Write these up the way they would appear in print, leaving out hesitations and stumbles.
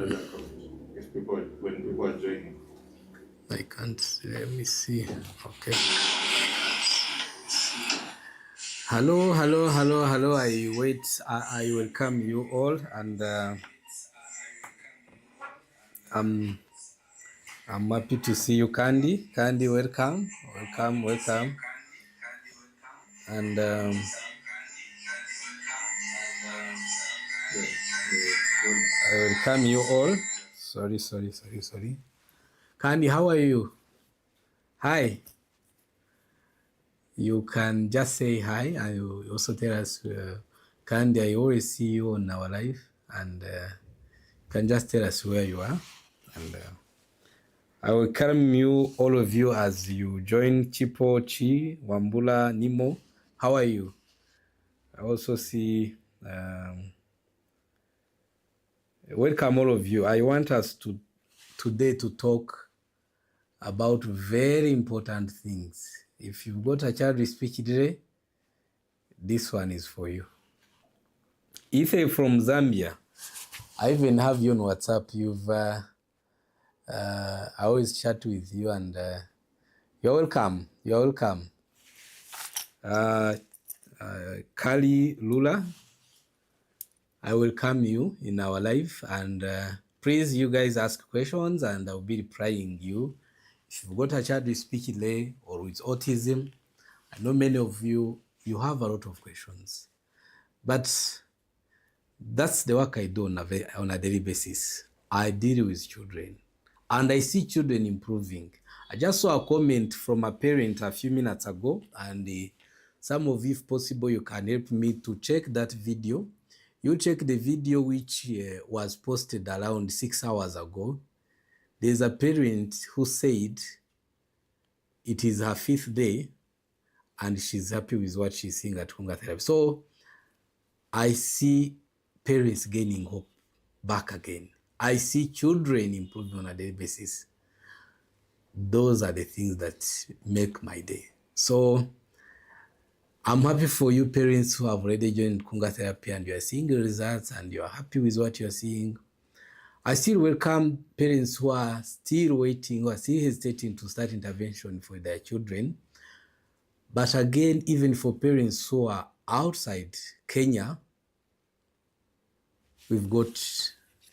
doesn't come if people when people are joining. I can't see. Let me see. Okay. Hello, hello, hello, hello. I wait. I welcome you all, and I'm I'm happy to see you, Candy. Candy, welcome, welcome, welcome, and Yes, I welcome you all. Sorry, sorry, sorry, sorry. Candy, how are you? Hi. You can just say hi, and you also tell us, Candy. I always see you on our live, and you can just tell us where you are, and I welcome you, all of you, as you join Chipo, Chi, Wambula, Nimo. How are you? I also see. Welcome, all of you. I want us to today to talk about very important things. If you've got a child with speech delay, this one is for you. Ife from Zambia. I even have you on WhatsApp. I always chat with you, and you're welcome. You're welcome. Kali Lula, I welcome you in our life, and please, you guys ask questions, and I'll be replying you. If you've got a child with speech delay or with autism, I know many of you have a lot of questions, but that's the work I do on a daily basis. I deal with children, and I see children improving. I just saw a comment from a parent a few minutes ago, and some of you, if possible, you can help me to check that video. You check the video which was posted around 6 hours ago. There's a parent who said it is her 5th day and she's happy with what she's seeing at Kunga Therapy. So I see parents gaining hope back again. I see children improving on a daily basis. Those are the things that make my day. So I'm happy for you parents who have already joined Kunga Therapy and you are seeing the results and you are happy with what you are seeing. I still welcome parents who are still waiting, who are still hesitating to start intervention for their children. But again, even for parents who are outside Kenya, we've got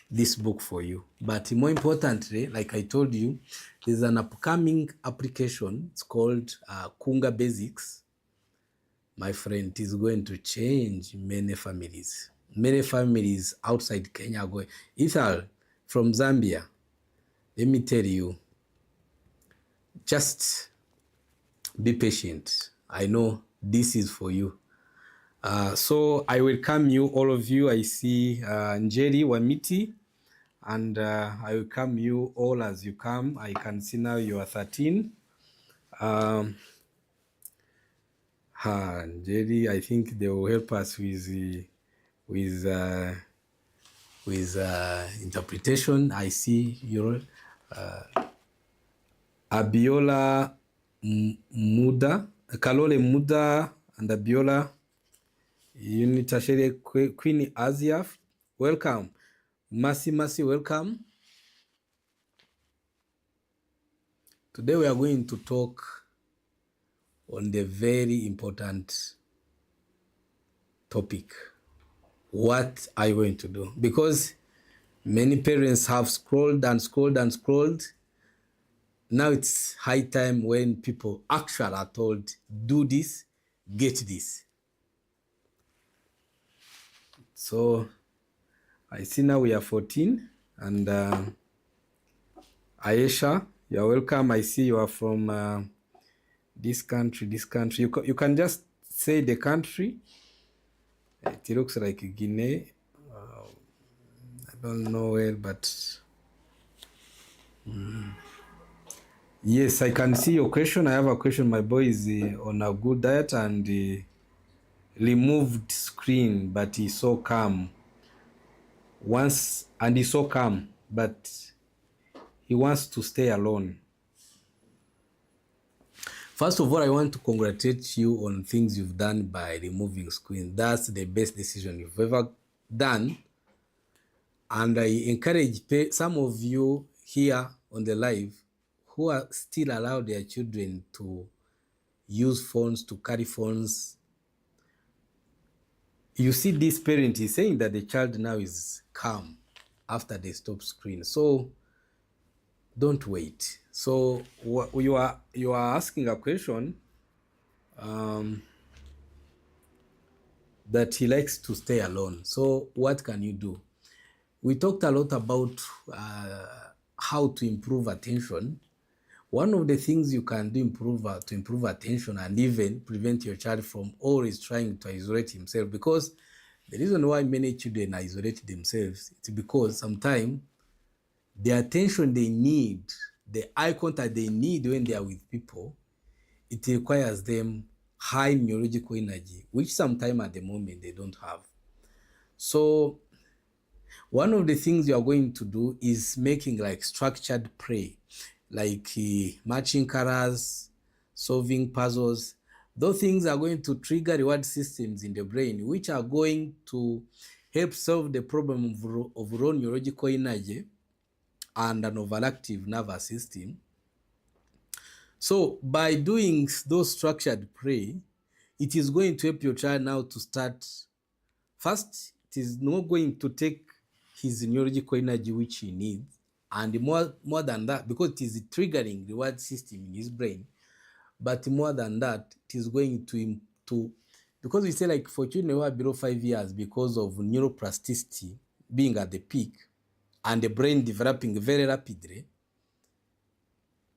this book for you. But more importantly, like I told you, there's an upcoming application. It's called Kunga Basics. My friend, it is going to change many families. Many families outside Kenya are going. Ithal from Zambia, let me tell you, just be patient. I know this is for you. So I welcome you, all of you. I see Njeri Wamiti, and I welcome you all as you come. I can see now you are 13. Njeri, I think they will help us with interpretation. I see your Abiola Muda, Kalole Muda, and Abiola Unitashere Queen Aziaf. Welcome. Mercy, welcome. Today we are going to talk on the very important topic. What are you going to do? Because many parents have scrolled and scrolled and scrolled. Now it's high time when people actually are told, do this, get this. So I see now we are 14, and Aisha, you're welcome. I see you are from this country. You can just say the country. It looks like Guinea. I don't know where, but yes, I can see your question. I have a question. My boy is on a good diet and removed screen, but he's so calm. He's so calm, but he wants to stay alone. First of all, I want to congratulate you on things you've done by removing screen. That's the best decision you've ever done. And I encourage some of you here on the live who are still allow their children to use phones, to carry phones. You see, this parent is saying that the child now is calm after they stop screen. So don't wait. So you are asking a question that he likes to stay alone. So what can you do? We talked a lot about how to improve attention. One of the things you can do to improve attention and even prevent your child from always trying to isolate himself, because the reason why many children isolate themselves is because sometimes the attention they need, the eye contact they need when they are with people, it requires them high neurological energy, which sometimes at the moment they don't have. So one of the things you are going to do is making like structured play, like matching colors, solving puzzles. Those things are going to trigger reward systems in the brain, which are going to help solve the problem of raw neurological energy and an overactive nervous system. So by doing those structured play, it is going to help your child now to start. First, it is not going to take his neurological energy which he needs, and more than that, because it is triggering reward system in his brain. But more than that, it is going to because we say like for children who are below 5 years, because of neuroplasticity being at the peak and the brain developing very rapidly,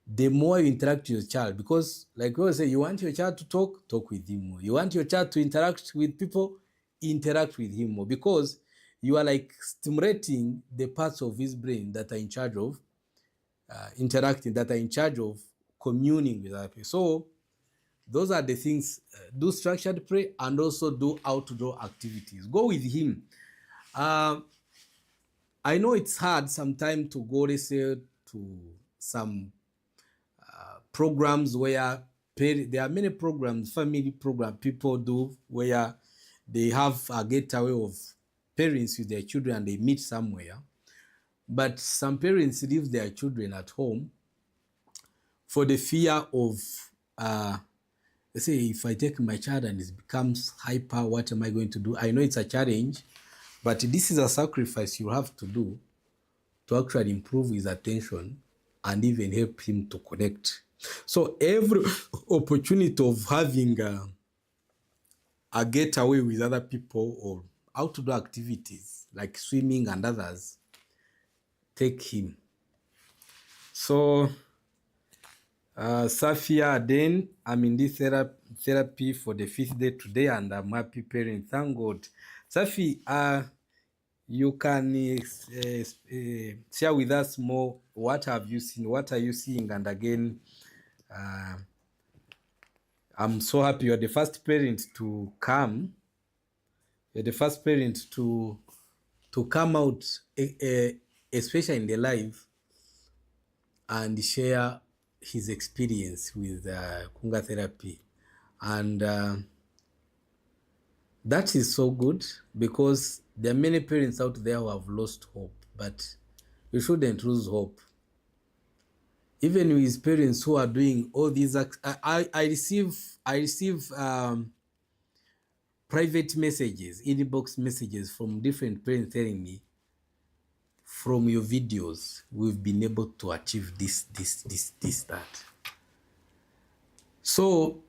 the more you interact with your child, because like we always say, you want your child to talk with him more. You want your child to interact with people, interact with him more, because you are like stimulating the parts of his brain that are in charge of interacting, that are in charge of communing with other people. So those are the things. Do structured play and also do outdoor activities. Go with him. I know it's hard sometimes to go, let's say, to some programs where there are many programs, family program people do, where they have a getaway of parents with their children and they meet somewhere. But some parents leave their children at home for the fear of, let's say, if I take my child and it becomes hyper, what am I going to do? I know it's a challenge, but this is a sacrifice you have to do to actually improve his attention and even help him to connect. So every opportunity of having a getaway with other people or outdoor activities like swimming and others, take him. So Safia, then I'm in this therapy for the 5th day today, and I'm happy parent. Thank God. Safi, you can share with us more. What have you seen? What are you seeing? And again, I'm so happy you're the first parent to come. You're the first parent to come out, especially in the live, and share his experience with Kunga therapy. And that is so good, because there are many parents out there who have lost hope, but you shouldn't lose hope. Even with parents who are doing all these, I receive private messages, inbox messages from different parents telling me, from your videos, we've been able to achieve this, that. So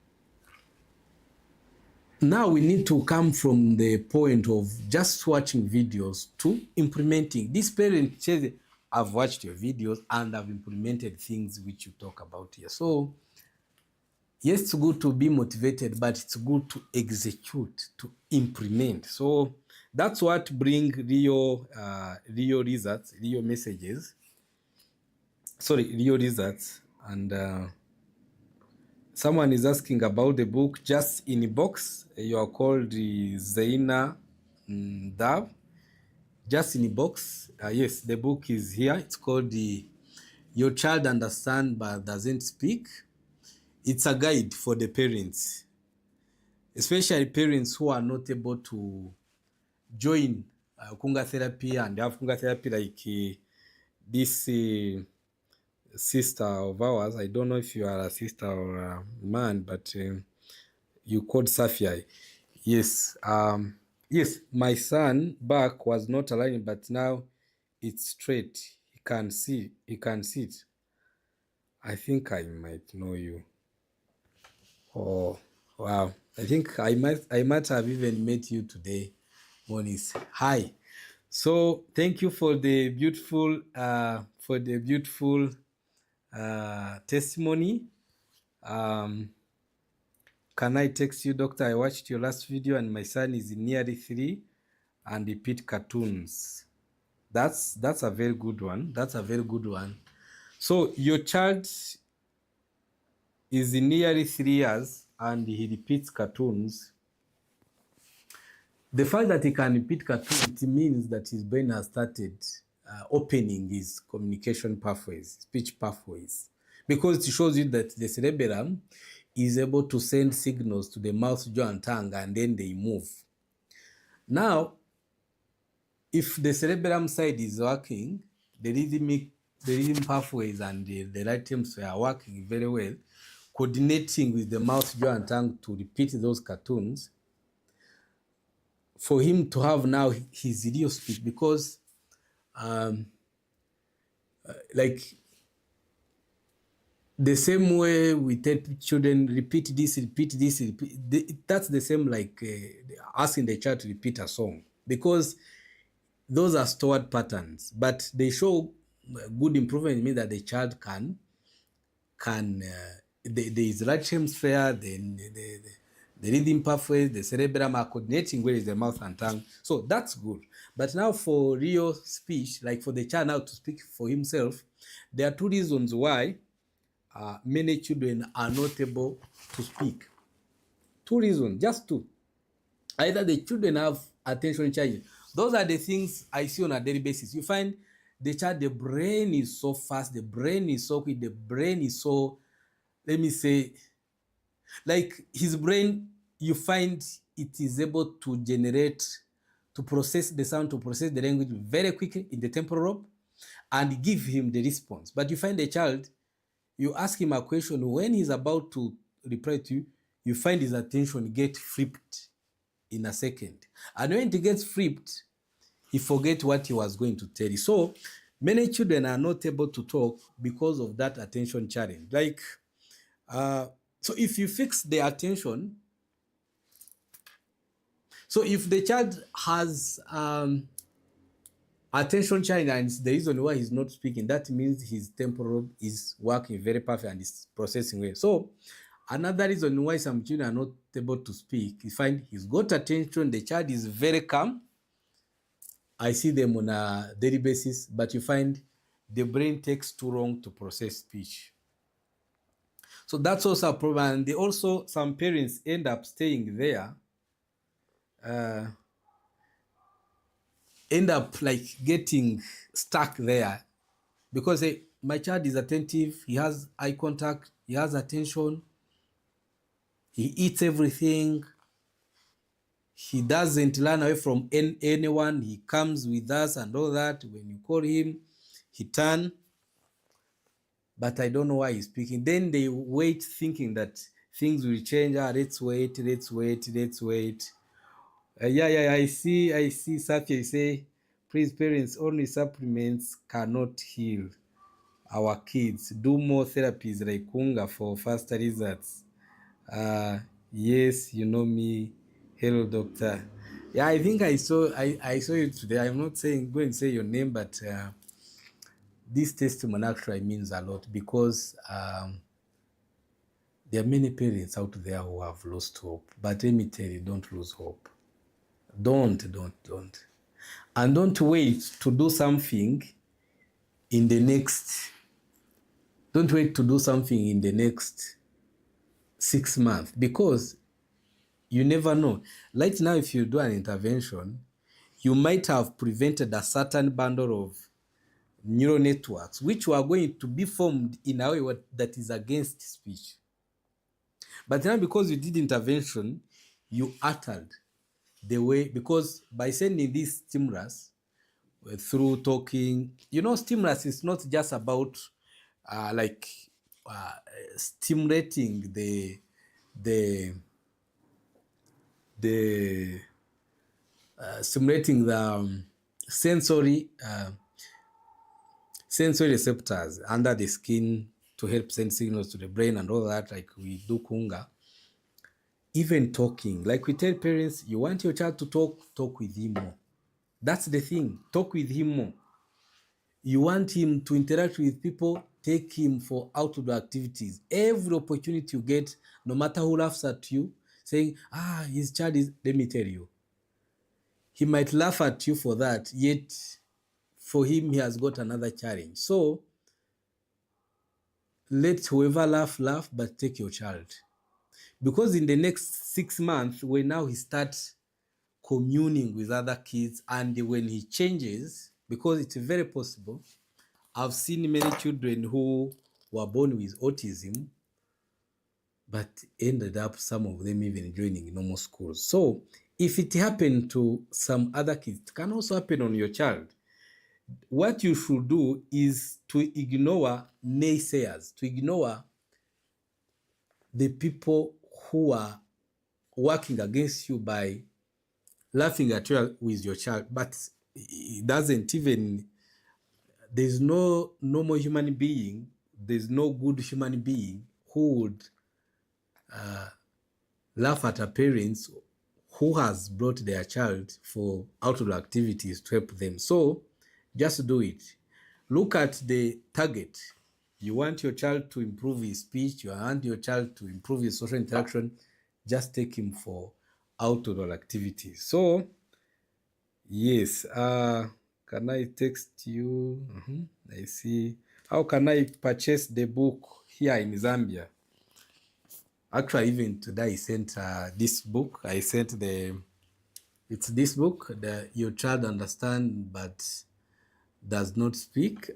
now we need to come from the point of just watching videos to implementing. This parent says, I've watched your videos and I've implemented things which you talk about here. So yes, it's good to be motivated, but it's good to execute, to implement. So that's what brings real results, real messages. Sorry, real results. And someone is asking about the book Just in a Box. You are called Zaina Dav. Just in a Box. Yes, the book is here. It's called Your Child Understands But Doesn't Speak. It's a guide for the parents, especially parents who are not able to join kunga therapy, and have kunga therapy like this sister of ours. I don't know if you are a sister or a man, but you called Safia. Yes. Yes, my son back was not aligned, but now it's straight. He can see. He can sit. I think I might know you. Oh, wow. I think I might have even met you today, Moniz. Hi. So thank you for the beautiful testimony. Can I text you, doctor? I watched your last video and my son is nearly 3 and repeat cartoons. That's a very good one. That's a very good one. So your child is nearly 3 years and he repeats cartoons. The fact that he can repeat cartoons, it means that his brain has started opening his communication pathways, speech pathways, because it shows you that the cerebellum is able to send signals to the mouth, jaw, and tongue, and then they move. Now, if the cerebellum side is working, the rhythm pathways and the right hemisphere are working very well, coordinating with the mouth, jaw, and tongue to repeat those cartoons, for him to have now his real speech, because like the same way we tell children repeat this, that's the same like asking the child to repeat a song, because those are stored patterns, but they show good improvement. It means that the child can there is right hemisphere, then the rhythm pathways, the cerebellum are coordinating where is the mouth and tongue. So that's good. But now for real speech, like for the child now to speak for himself, there are 2 reasons why many children are not able to speak. 2 reasons, just 2. Either the children have attention challenges. Those are the things I see on a daily basis. You find the child, the brain is so fast, the brain is so quick, the brain is so, let me say, like his brain, you find it is able to generate, to process the sound, to process the language very quickly in the temporal lobe and give him the response. But you find the child, you ask him a question, when he's about to reply to you, you find his attention get flipped in a second. And when it gets flipped, he forgets what he was going to tell you. So many children are not able to talk because of that attention challenge. Like, so if you fix the attention, so if the child has attention challenge and the reason why he's not speaking, that means his temporal lobe is working very perfect and is processing well. So another reason why some children are not able to speak, you find he's got attention, the child is very calm. I see them on a daily basis, but you find the brain takes too long to process speech. So that's also a problem. And also some parents end up staying there, end up like getting stuck there, because my child is attentive, he has eye contact, he has attention, he eats everything, he doesn't run away from anyone, he comes with us and all that. When you call him, he turns, but I don't know why he's speaking. Then they wait thinking that things will change. Let's wait. Yeah, I see Safia say, please parents, only supplements cannot heal our kids. Do more therapies like Kunga for faster results. Yes, you know me. Hello, doctor. Yeah, I think I saw you today. I'm not saying go and say your name, but this testimony actually means a lot, because there are many parents out there who have lost hope. But let me tell you, don't lose hope. Don't. And don't wait to do something in the next, don't wait to do something in the next 6 months, because you never know. Right now, if you do an intervention, you might have prevented a certain bundle of neural networks which were going to be formed in a way that is against speech. But now, because you did intervention, you altered the way, because by sending this stimulus through talking, stimulus is not just about like stimulating the the stimulating the sensory sensory receptors under the skin to help send signals to the brain and all that, like we do kunga. Even talking, like we tell parents, you want your child to talk with him more. That's the thing, talk with him more. You want him to interact with people, take him for outdoor activities. Every opportunity you get, no matter who laughs at you, saying, his child is, let me tell you, he might laugh at you for that, yet for him, he has got another challenge. So let whoever laugh, but take your child. Because in the next 6 months, when now he starts communing with other kids, and when he changes, because it's very possible, I've seen many children who were born with autism, but ended up, some of them even joining normal schools. So if it happened to some other kids, it can also happen on your child. What you should do is to ignore naysayers, to ignore the people who are working against you by laughing at you with your child. But it doesn't even, there's no normal human being, there's no good human being who would laugh at a parent who has brought their child for outdoor activities to help them. So just do it. Look at the target. You want your child to improve his speech, you want your child to improve his social interaction, just take him for outdoor activities. So yes, can I text you? I see. How can I purchase the book here in Zambia? Actually, even today I sent this book. I sent it's this book, the Your Child Understand But Does Not Speak.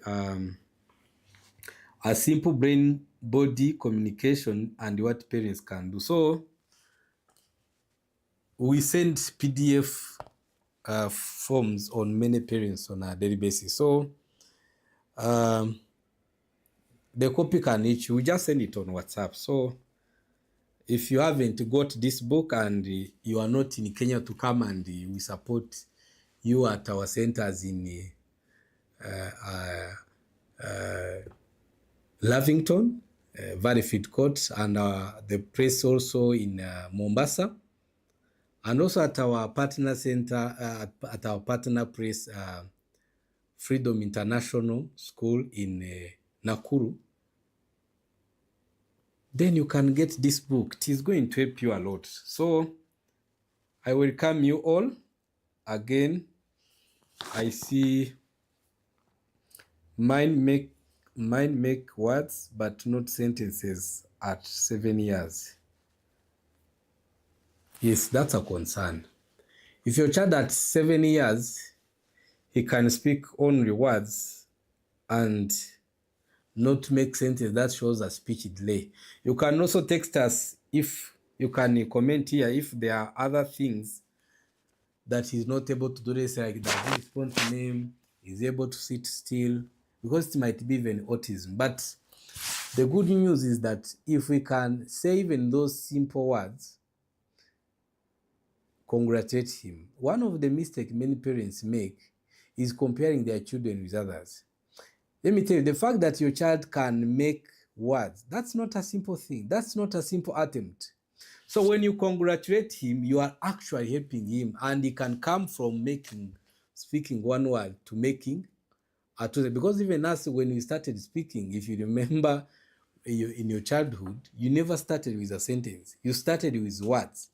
A simple brain-body communication and what parents can do. So we send PDF forms on many parents on a daily basis. So the copy can reach you. We just send it on WhatsApp. So if you haven't got this book and you are not in Kenya to come, and we support you at our centers in Lavington, Valleyfield Court, and the press also in Mombasa, and also at our partner center, at our partner press, Freedom International School in Nakuru, then you can get this book. It is going to help you a lot. So I welcome you all. Again, I see mind make words but not sentences at 7 years. Yes, that's a concern. If your child at 7 years, he can speak only words and not make sentences, that shows a speech delay. You can also text us, if you can comment here if there are other things that he's not able to do. This, like does he respond to name, is able to sit still, because it might be even autism. But the good news is that if we can say even those simple words, congratulate him. One of the mistakes many parents make is comparing their children with others. Let me tell you, the fact that your child can make words, that's not a simple thing. That's not a simple attempt. So when you congratulate him, you are actually helping him, and he can come from speaking one word to making a two. Because even us, when we started speaking, if you remember in your childhood, you never started with a sentence. You started with words.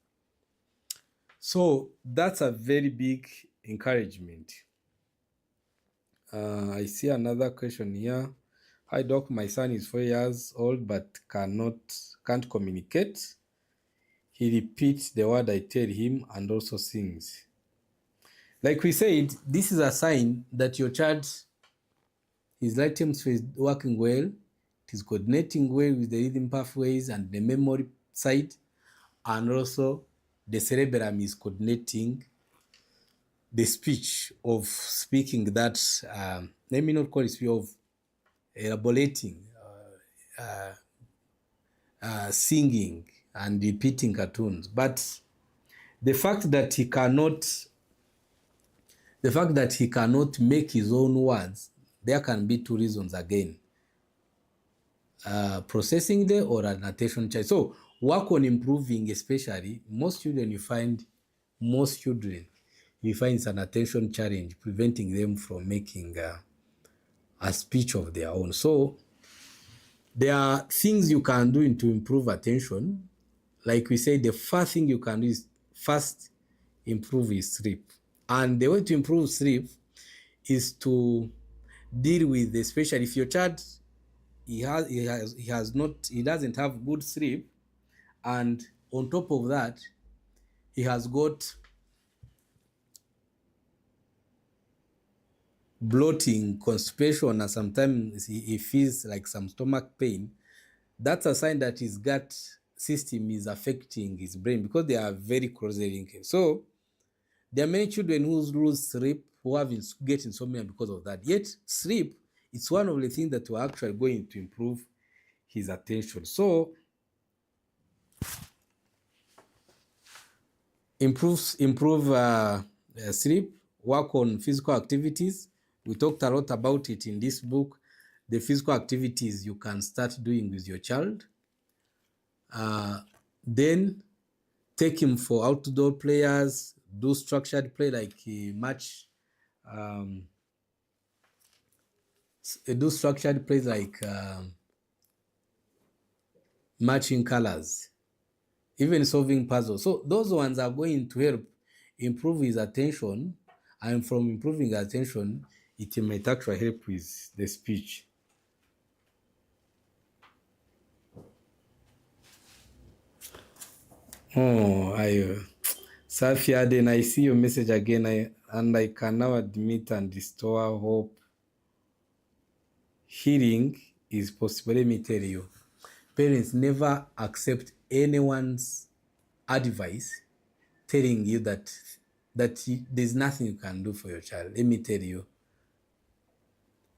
So that's a very big encouragement. I see another question here. Hi doc, my son is 4 years old but can't communicate. He repeats the word I tell him and also sings. Like we said, this is a sign that your child, his right hemisphere is working well, it is coordinating well with the rhythm pathways and the memory side, and also the cerebellum is coordinating the speech of speaking that, let me not call it speech, of elaborating, singing and repeating cartoons. But the fact that he cannot make his own words, there can be two reasons again. Processing delay or an attention challenge. So work on improving, especially most children you find it's an attention challenge, preventing them from making a speech of their own. So there are things you can do to improve attention. Like we say, the first thing you can do is first improve his sleep. And the way to improve sleep is to deal with, especially if your child he doesn't have good sleep, and on top of that he has got bloating, constipation, and sometimes he feels like some stomach pain. That's a sign that his gut system is affecting his brain, because they are very closely linked. So there are many children who lose sleep, who get insomnia because of that. Yet sleep, it's one of the things that we're actually going to improve his attention. So improve sleep, work on physical activities. We talked a lot about it in this book, the physical activities you can start doing with your child. Then take him for outdoor players, do structured play like do structured plays like matching colors, even solving puzzles. So those ones are going to help improve his attention, and from improving attention, it might actually help with the speech. Oh, Safia, then I see your message again, and I can now admit and restore hope. Healing is possible. Let me tell you, parents never accept anyone's advice telling you that there's nothing you can do for your child. Let me tell you,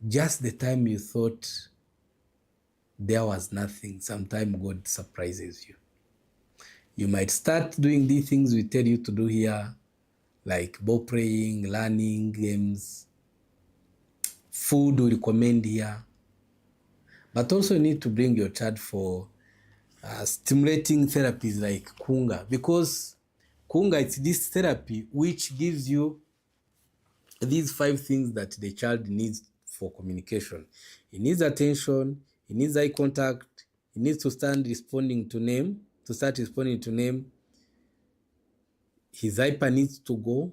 just the time you thought there was nothing, sometimes God surprises you. You might start doing these things we tell you to do here, like ball playing, learning, games, food we recommend here. But also you need to bring your child for stimulating therapies like Kunga, because Kunga, it's this therapy which gives you these 5 things that the child needs for communication. He needs attention, he needs eye contact, he needs to start responding to name. His hyper needs to go,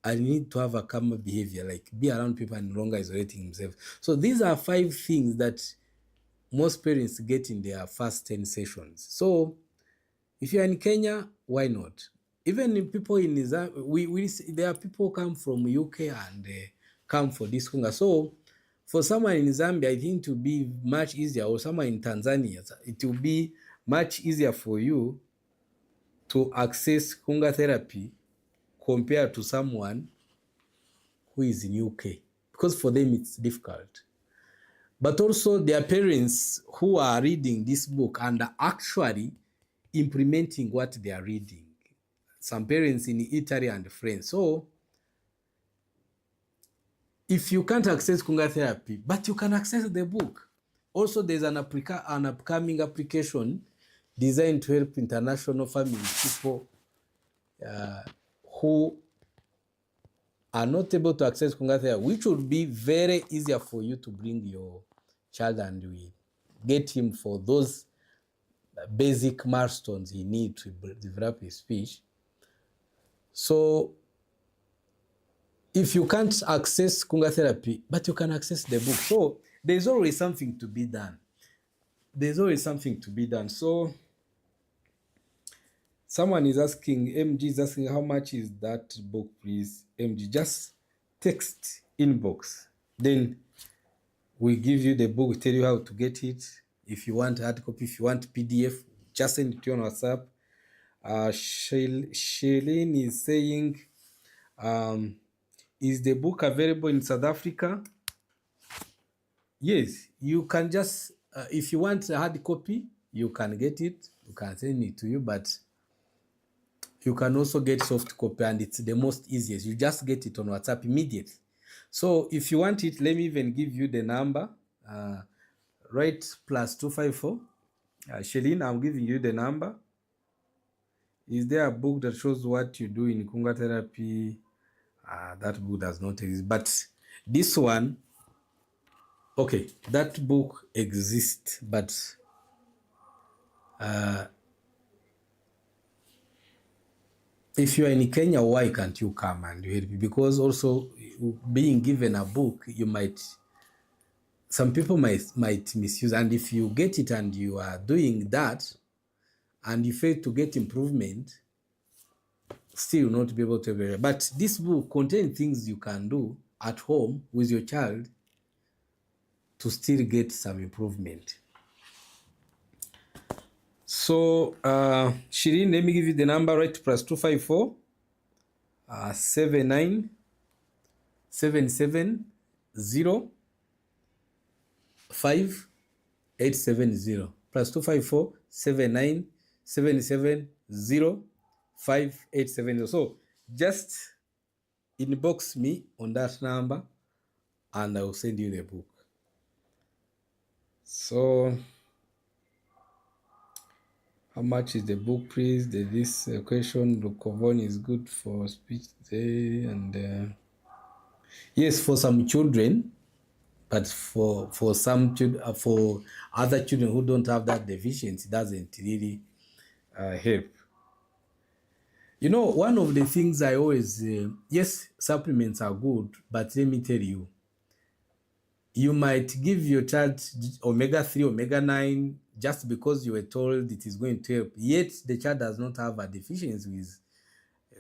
and he needs to have a calmer behavior, like be around people and no longer isolating himself. So these are 5 things that most parents get in their first 10 sessions. So if you're in Kenya, why not? Even if people in Zambia, there are people who come from UK and come for this Kunga. So for someone in Zambia, I think it will be much easier, or someone in Tanzania, it will be much easier for you to access Kunga therapy compared to someone who is in UK, because for them it's difficult. But also there are parents who are reading this book and are actually implementing what they are reading. Some parents in Italy and France. So if you can't access Kunga therapy, but you can access the book. Also, there's an upcoming application designed to help international family people who are not able to access Kunga therapy, which would be very easier for you to bring your child, and we get him for those basic milestones he needs to develop his speech. So if you can't access Kunga therapy, but you can access the book. So there's always something to be done. So someone is asking, MG is asking, how much is that book, please? MG, just text inbox. Then we give you the book, we tell you how to get it. If you want hard copy, if you want PDF, just send it to you on WhatsApp. Shelin is saying, is the book available in South Africa? Yes, you can just, if you want a hard copy, you can get it. You can send it to you, but you can also get soft copy, and it's the most easiest. You just get it on WhatsApp immediately. So if you want it, let me even give you the number. Write +254. Shelin, I'm giving you the number. Is there a book that shows what you do in Kunga therapy? That book does not exist. But this one, okay, that book exists, but if you are in Kenya, why can't you come and help me? Because also being given a book, some people might misuse. And if you get it and you are doing that and you fail to get improvement, still not be able to be. But this book contains things you can do at home with your child to still get some improvement. So, Shirin, let me give you the number, right? +254 79 77 0 5 870 +254 79 77 0 5 870. So just inbox me on that number and I will send you the book. So how much is the book, please? This question, Lukovon is good for speech day and yes, for some children, but for some children, for other children who don't have that deficiency, it doesn't really help. You know, one of the things I always, yes, supplements are good, but let me tell you, you might give your child omega-3, omega-9 just because you were told it is going to help, yet the child does not have a deficiency with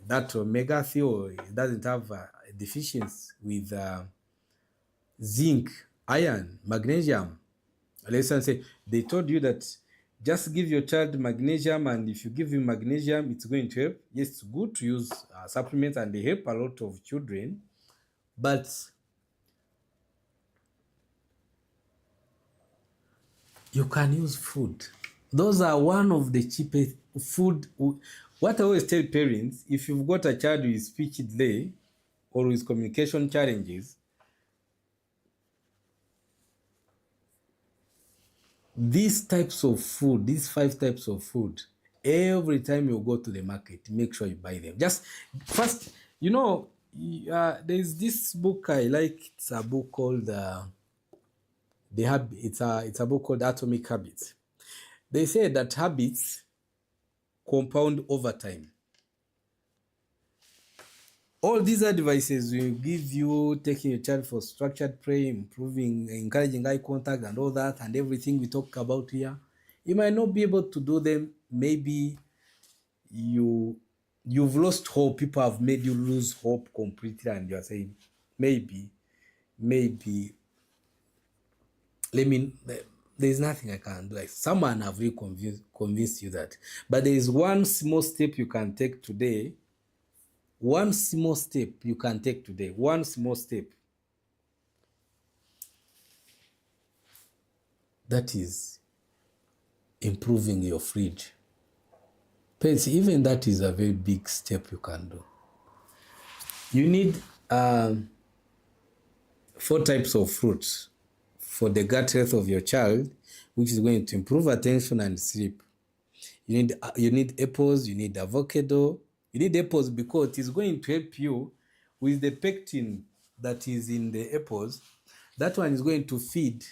that omega-3, or it doesn't have a deficiency with zinc, iron, magnesium. Let's say they told you that just give your child magnesium, and if you give him magnesium, it's going to help. Yes, it's good to use supplements, and they help a lot of children, but you can use food. Those are one of the cheapest food. What I always tell parents, if you've got a child with speech delay or with communication challenges, these types of food, these 5 types of food, every time you go to the market, make sure you buy them. Just first, you know, there's this book I like. It's a book called it's a book called Atomic Habits. They say that habits compound over time. All these advices will give you, taking your child for structured play, improving, encouraging eye contact and all that, and everything we talk about here. You might not be able to do them. Maybe you've lost hope. People have made you lose hope completely, and you're saying, maybe, there's nothing I can do. Like someone have really convinced you that. But there is one small step you can take today. One small step you can take today. One small step. That is improving your fridge. Parents, even that is a very big step you can do. You need 4 types of fruits for the gut health of your child, which is going to improve attention and sleep. You need apples, you need avocado. You need apples because it is going to help you with the pectin that is in the apples. That one is going to feed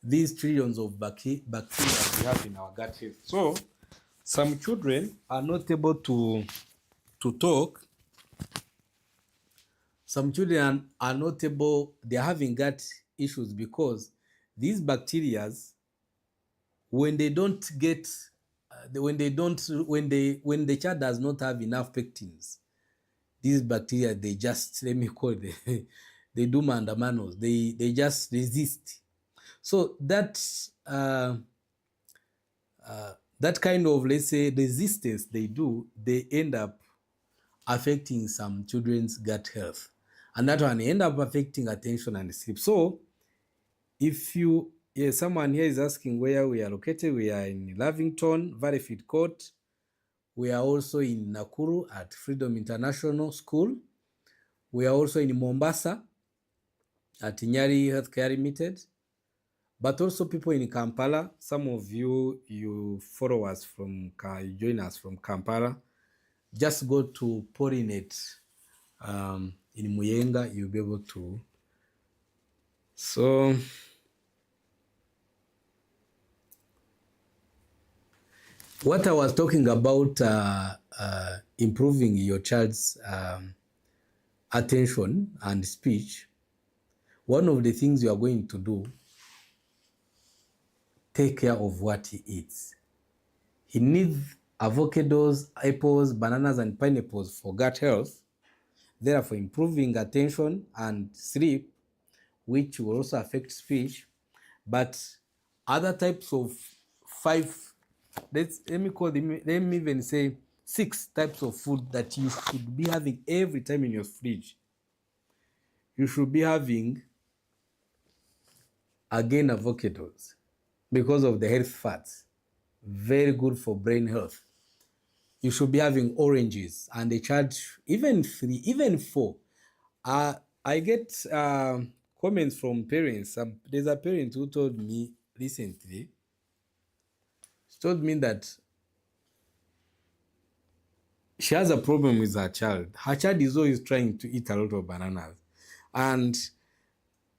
these trillions of bacteria we have in our gut health. So some children are not able to talk. Some children are not able, they're having gut issues because these bacteria, when they don't get, when the child does not have enough pectins, these bacteria, they just, let me call it, they do mandamanos, they just resist. So that that kind of, let's say, resistance they do, they end up affecting some children's gut health. And that one end up affecting attention and sleep. So if you, someone here is asking where we are located. We are in Lavington, Valleyfield Court. We are also in Nakuru at Freedom International School. We are also in Mombasa at Nyari Healthcare Limited. But also people in Kampala. Some of you follow us from, you join us from Kampala. Just go to Pollinate in Muyenga, you'll be able to. So what I was talking about, improving your child's attention and speech, one of the things you are going to do, take care of what he eats. He needs avocados, apples, bananas, and pineapples for gut health, therefore improving attention and sleep, which will also affect speech. But other types of let me even say 6 types of food that you should be having every time in your fridge. You should be having, again, avocados because of the health fats, very good for brain health. You should be having oranges, and they charge even 3, even 4. I get comments from parents. There's a parent who told me recently, she told me that she has a problem with her child. Her child is always trying to eat a lot of bananas. And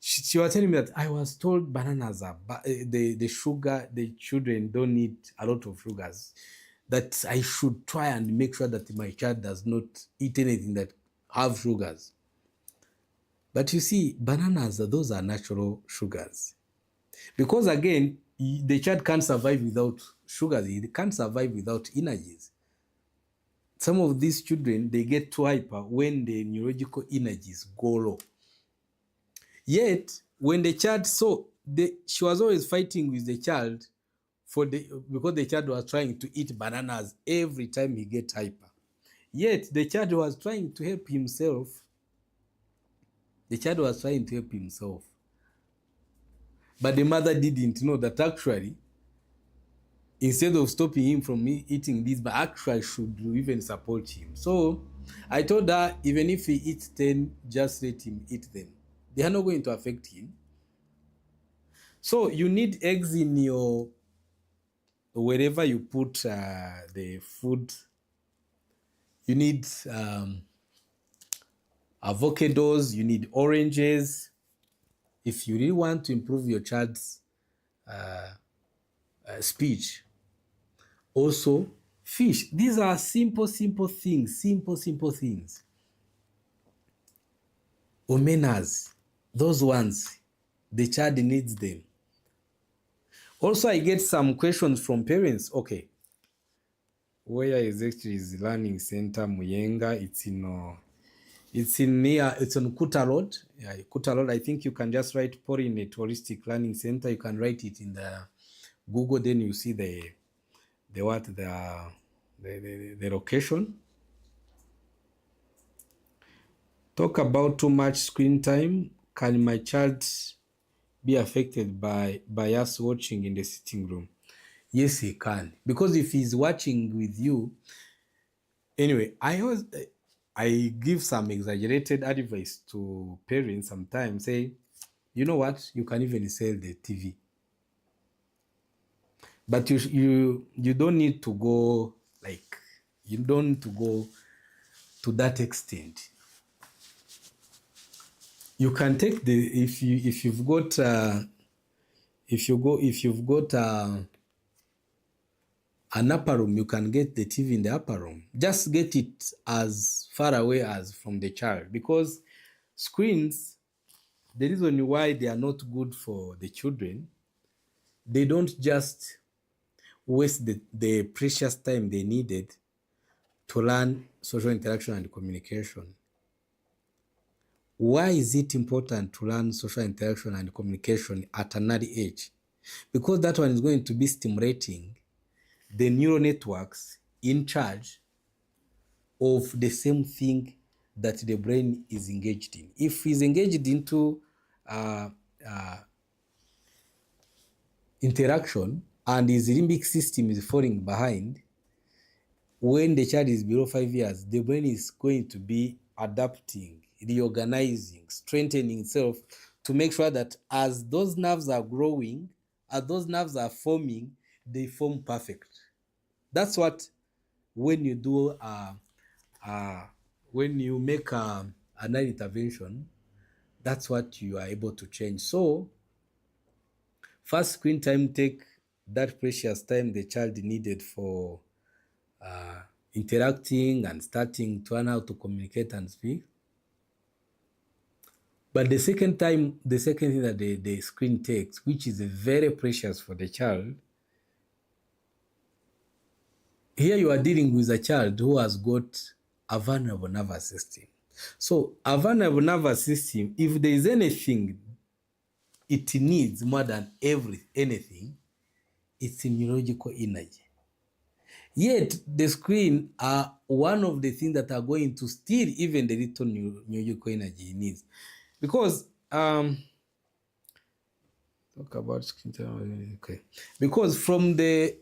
she was telling me that I was told bananas are the sugar, the children don't need a lot of sugars, that I should try and make sure that my child does not eat anything that have sugars. But you see, bananas, those are natural sugars. Because again, the child can't survive without sugars. It can't survive without energies. Some of these children, they get too hyper when the neurological energies go low. Yet, when the child she was always fighting with the child because the child was trying to eat bananas every time he gets hyper. Yet, the child was trying to help himself. The child was trying to help himself. But the mother didn't know that actually, instead of stopping him from eating this, but actually should even support him. So I told her, even if he eats 10, just let him eat them. They are not going to affect him. So you need eggs in your, wherever you put the food. You need avocados, you need oranges. If you really want to improve your child's speech. Also, fish. These are simple things. Simple things. Omenas, those ones, the child needs them. Also, I get some questions from parents. Okay, where is actually is learning center Muyenga? It's on Kuta Road. Yeah, Kuta Road. I think you can just write Pollinate Holistic Learning Center. You can write it in the Google, then you see the location. Talk about too much screen time. Can my child be affected by us watching in the sitting room? Yes, he can. Because if he's watching with you, anyway, I give some exaggerated advice to parents sometimes. Say, you know what? You can even sell the TV. But you don't need to go to that extent. You can take if you've got an upper room, you can get the TV in the upper room. Just get it as far away as from the child, because screens, the reason why they are not good for the children, they don't just waste the precious time they needed to learn social interaction and communication. Why is it important to learn social interaction and communication at an early age? Because that one is going to be stimulating the neural networks in charge of the same thing that the brain is engaged in. If it's engaged into interaction and his limbic system is falling behind, when the child is below 5 years, the brain is going to be adapting, reorganizing, strengthening itself to make sure that as those nerves are growing, as those nerves are forming, they form perfect. That's what when you do when you make an early intervention, that's what you are able to change. So first screen time, take that precious time the child needed for interacting and starting to learn how to communicate and speak. But the second thing that the screen takes, which is very precious for the child, here you are dealing with a child who has got a vulnerable nervous system. So a vulnerable nervous system, if there is anything it needs more than anything, it's neurological energy. Yet the screen are one of the things that are going to steal even the little neurological energy it needs. Because talk about screen time. Okay. Because from the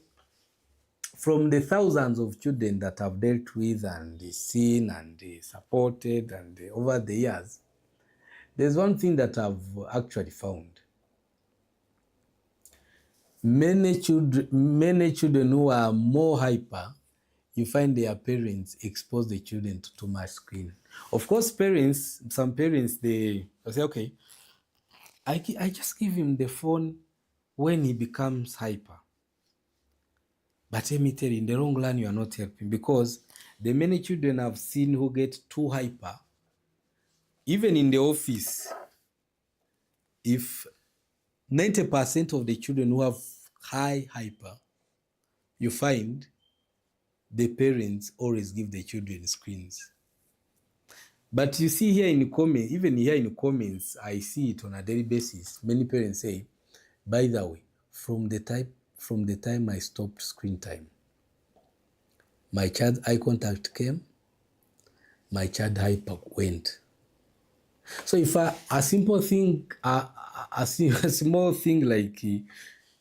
thousands of children that I've dealt with and seen and supported and over the years, there's one thing that I've actually found. Many children who are more hyper, you find their parents expose the children to too much screen. Of course, some parents, they say, okay, I just give him the phone when he becomes hyper. But let me tell you, in the long run, you are not helping, because the many children I've seen who get too hyper, even in the office, if 90% of the children who have high hyper, you find the parents always give the children screens. But you see here in comments, even here in comments, I see it on a daily basis. Many parents say, by the way, from the time I stopped screen time, my child's eye contact came, my child hyper went. So if a simple thing, a small thing like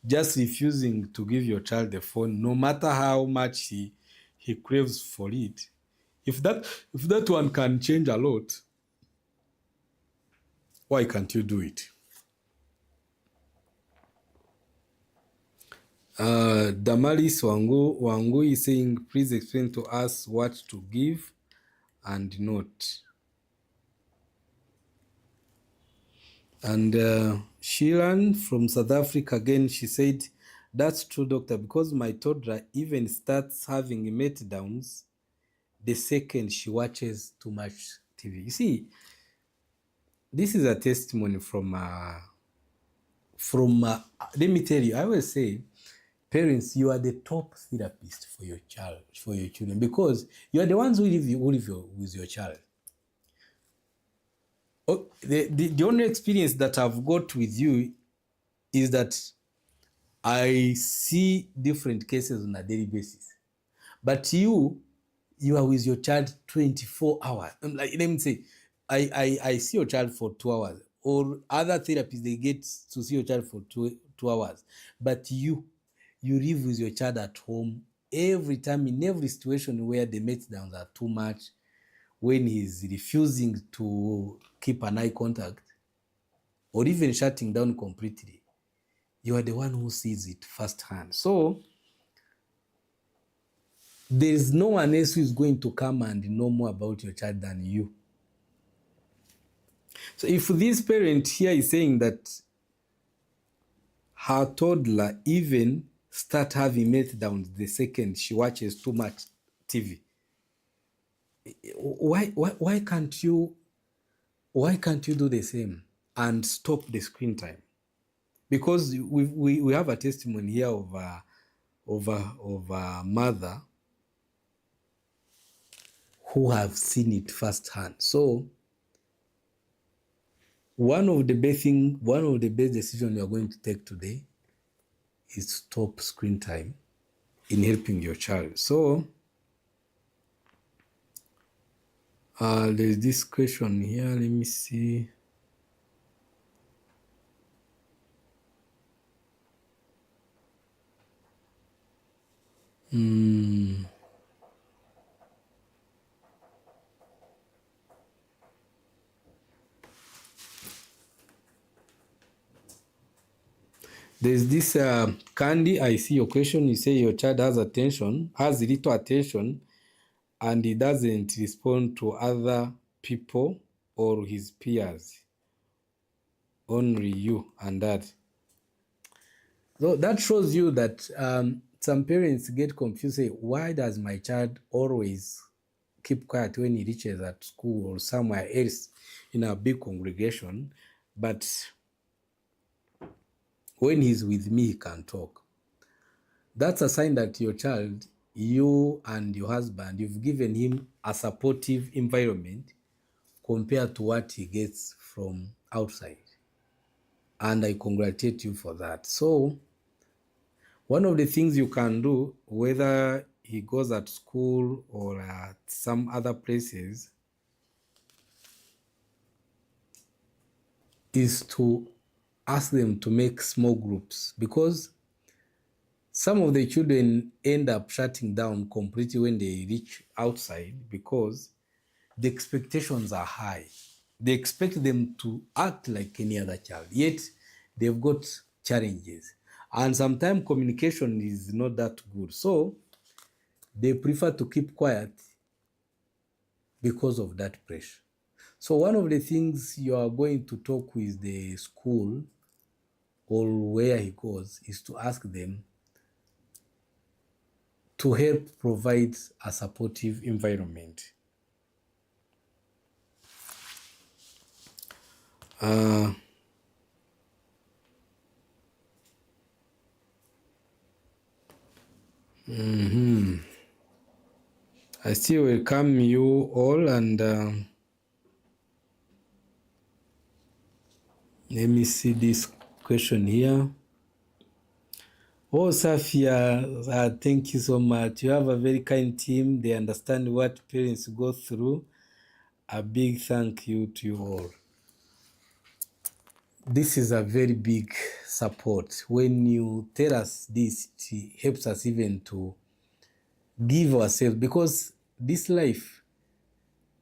just refusing to give your child the phone, no matter how much he craves for it, if that one can change a lot, why can't you do it? Damaris Wangu is saying, please explain to us what to give and not. And Shilan from South Africa again, she said, that's true, doctor, because my toddler even starts having meltdowns the second she watches too much TV. You see, this is a testimony from let me tell you, I always say, parents, you are the top therapist for your child, for your children, because you are the ones who live with your child. Oh, the only experience that I've got with you is that I see different cases on a daily basis. But you are with your child 24 hours. Like, let me say, I see your child for 2 hours, or other therapists, they get to see your child for 2 hours. But you live with your child at home every time, in every situation where the meltdowns are too much, when he's refusing to keep an eye contact, or even shutting down completely. You are the one who sees it firsthand. So there's no one else who is going to come and know more about your child than you. So if this parent here is saying that her toddler even start having meltdowns the second she watches too much TV, why can't you do the same and stop the screen time? Because we have a testimony here of a mother who have seen it firsthand. So one of the best decisions you are going to take today is stop screen time in helping your child. So there's this question here. Let me see. There's this Candy. I see your question. You say your child has little attention, and he doesn't respond to other people or his peers. Only you and that. So that shows you that some parents get confused. Say, why does my child always keep quiet when he reaches at school or somewhere else in a big congregation, but when he's with me, he can talk? That's a sign that your child, you and your husband, you've given him a supportive environment compared to what he gets from outside. And I congratulate you for that. So one of the things you can do, whether he goes at school or at some other places, is to ask them to make small groups, because some of the children end up shutting down completely when they reach outside because the expectations are high. They expect them to act like any other child, yet they've got challenges. And sometimes communication is not that good. So they prefer to keep quiet because of that pressure. So one of the things you are going to talk with the school or where he goes is to ask them to help provide a supportive environment. I still welcome you all, and let me see this question here. Oh, Safia, thank you so much. You have a very kind team. They understand what parents go through. A big thank you to you all. This is a very big support. When you tell us this, it helps us even to give ourselves, because this life,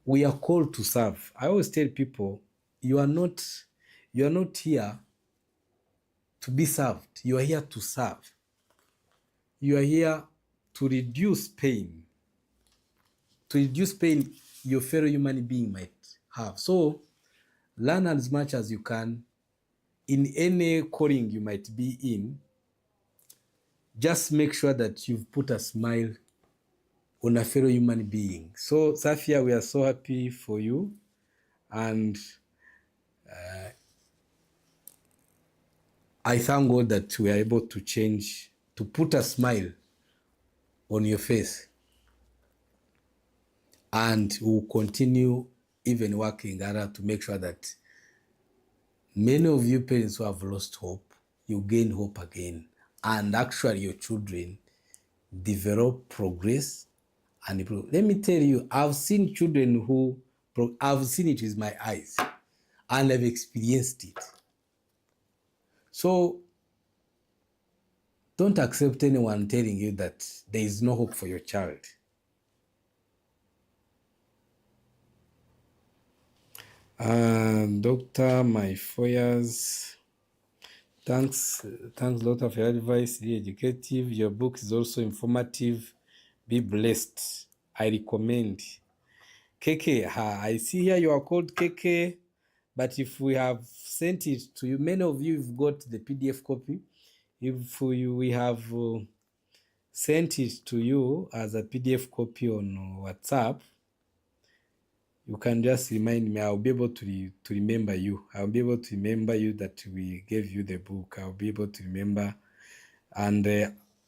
we are called to serve. I always tell people, you are not here to be served. You are here to serve. You are here to reduce pain. To reduce pain your fellow human being might have. So learn as much as you can in any calling you might be in. Just make sure that you've put a smile on a fellow human being. So Safia, we are so happy for you, and I thank God that we are able to put a smile on your face, and we'll continue even working harder to make sure that many of you parents who have lost hope, you gain hope again, and actually your children develop, progress, and improve. Let me tell you, I've seen children I've seen it with my eyes, and I've experienced it. So don't accept anyone telling you that there is no hope for your child. Dr. My 4 years. Thanks a lot of your advice, really educative. Your book is also informative. Be blessed. I recommend. KK, I see here you are called KK, but if we have sent it to you, many of you have got the PDF copy. If we have sent it to you as a PDF copy on WhatsApp, you can just remind me. I'll be able to remember you. I'll be able to remember you that we gave you the book. I'll be able to remember. And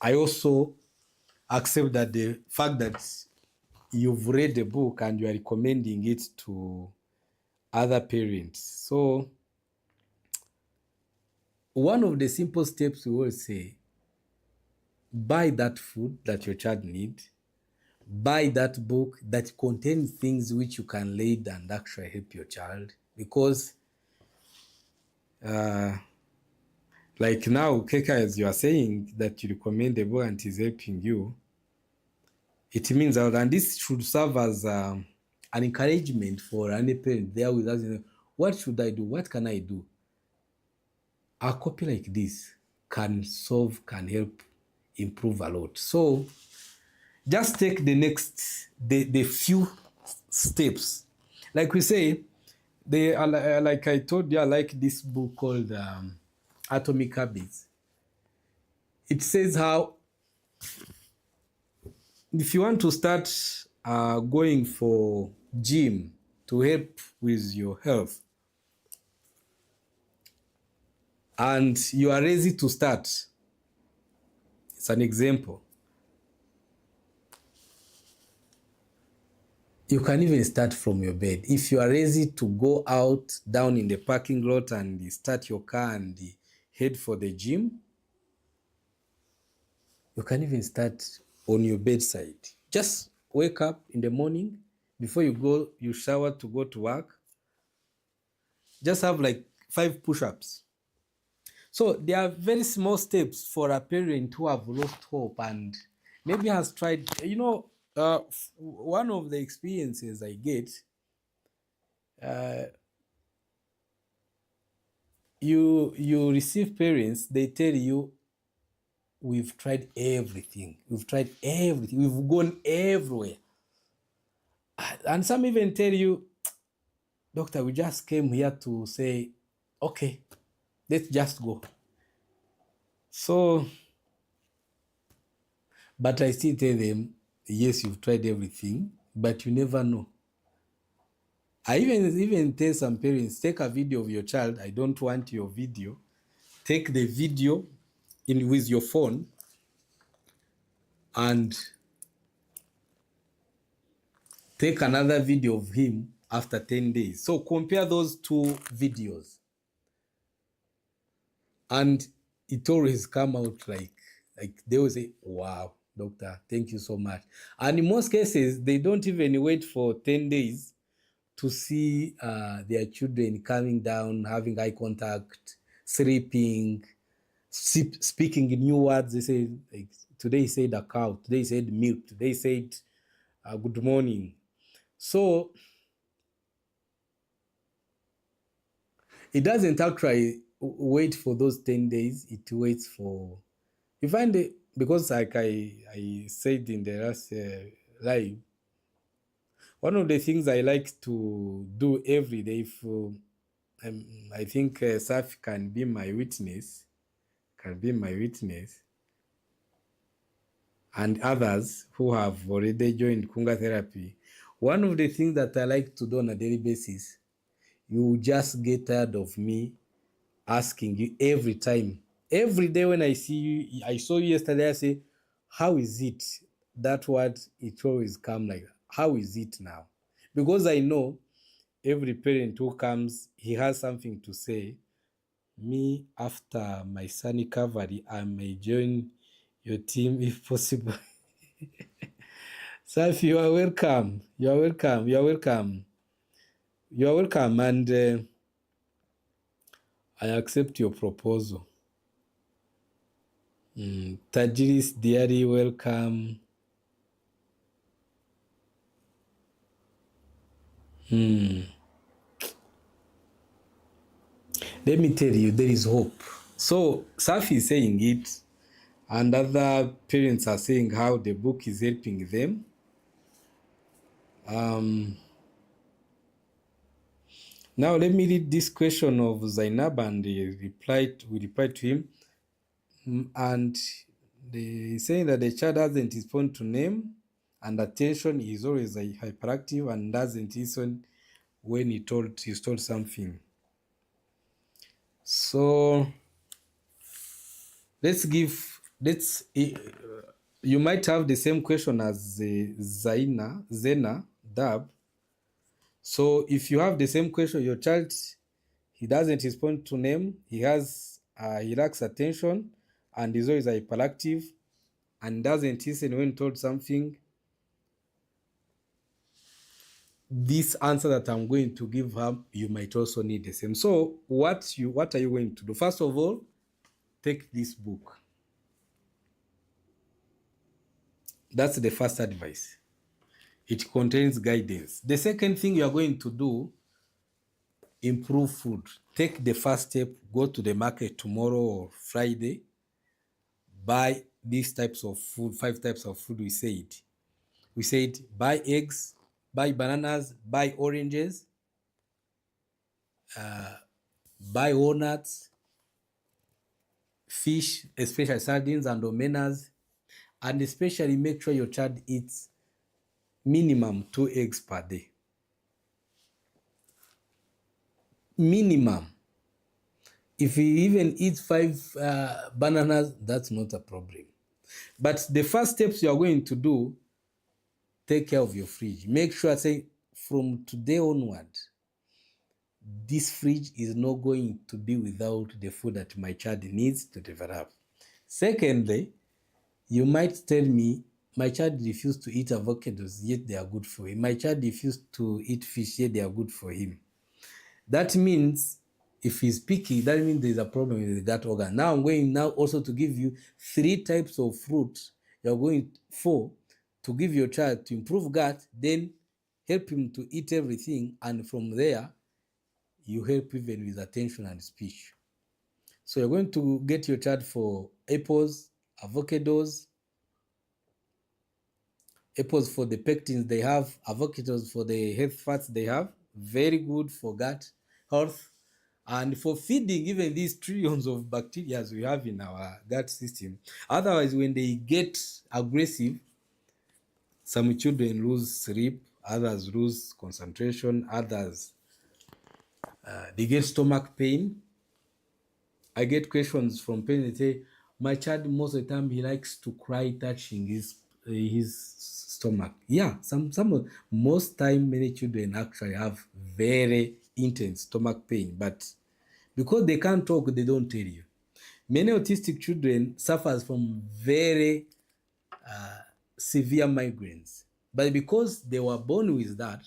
I also accept that the fact that you've read the book and you are recommending it to other parents. So one of the simple steps we will say, buy that food that your child needs, buy that book that contains things which you can read and actually help your child. Because like now, Keka, as you are saying that you recommend the book and it is helping you, it means that, and this should serve as an encouragement for any parent there with us. What should I do? What can I do? A copy like this can solve, can help improve a lot. So just take the next, the few steps. Like we say, they are like I told you, I like this book called Atomic Habits. It says how if you want to start going for gym to help with your health, and you are ready to start, it's an example. You can even start from your bed. If you are ready to go out down in the parking lot and start your car and head for the gym, you can even start on your bedside. Just wake up in the morning, before you go, you shower to go to work. Just have like 5 push-ups. So there are very small steps for a parent who have lost hope and maybe has tried, one of the experiences I get, you receive parents, they tell you, we've tried everything, we've gone everywhere. And some even tell you, doctor, we just came here to say, okay, let's just go. So, but I still tell them, yes, you've tried everything, but you never know. I even tell some parents, take a video of your child. I don't want your video. Take the video with your phone and take another video of him after 10 days. So compare those 2 videos. And it always come out like they will say, wow, doctor, thank you so much. And in most cases, they don't even wait for 10 days to see their children coming down, having eye contact, sleeping, speaking new words. They say, like, today he said a cow, today he said milk, today he said good morning. So it doesn't actually wait for those 10 days. It waits for, you find it, because like I said in the last live, one of the things I like to do every day, if I think Safi can be my witness, and others who have already joined Kunga Therapy, one of the things that I like to do on a daily basis, you just get tired of me asking you every time. Every day when I see you, I saw you yesterday, I say, how is it? That word, it always come like, how is it now? Because I know every parent who comes, he has something to say. Me, after my son recovery, I may join your team if possible. So if you are welcome, and I accept your proposal. Tajiris, dearly welcome. Let me tell you, there is hope. So Safi is saying it, and other parents are saying how the book is helping them. Now let me read this question of Zainab, and we replied to him. And they saying that the child doesn't respond to name and attention, is always hyperactive and doesn't listen when he's told something. So you might have the same question as Zena Dab. So if you have the same question, your child, he doesn't respond to name, he lacks attention, and is always hyperactive, and doesn't listen when told something, this answer that I'm going to give her, you might also need the same. So what are you going to do? First of all, take this book. That's the first advice. It contains guidance. The second thing you are going to do, improve food. Take the first step, go to the market tomorrow or Friday, buy these types of food, 5 types of food we said. We said buy eggs, buy bananas, buy oranges, buy walnuts, fish, especially sardines and omenas, and especially make sure your child eats minimum 2 eggs per day. Minimum. If he even eats 5 bananas, that's not a problem. But the first steps you are going to do, take care of your fridge. Make sure, say, from today onward, this fridge is not going to be without the food that my child needs to develop. Secondly, you might tell me, my child refused to eat avocados, yet they are good for him. My child refused to eat fish, yet they are good for him. That means if he's picky, that means there's a problem with the gut organ. Now I'm going now also to give you 3 types of fruit you're going for to give your child to improve gut, then help him to eat everything, and from there, you help even with attention and speech. So you're going to get your child for apples, avocados for the pectins they have, avocados for the health fats they have, very good for gut health, and for feeding even these trillions of bacteria we have in our gut system. Otherwise, when they get aggressive, some children lose sleep, others lose concentration, others they get stomach pain. I get questions from parents, they say, my child most of the time he likes to cry touching his stomach. Yeah, most time many children actually have very intense stomach pain, but because they can't talk, they don't tell you. Many autistic children suffers from very severe migraines, but because they were born with that,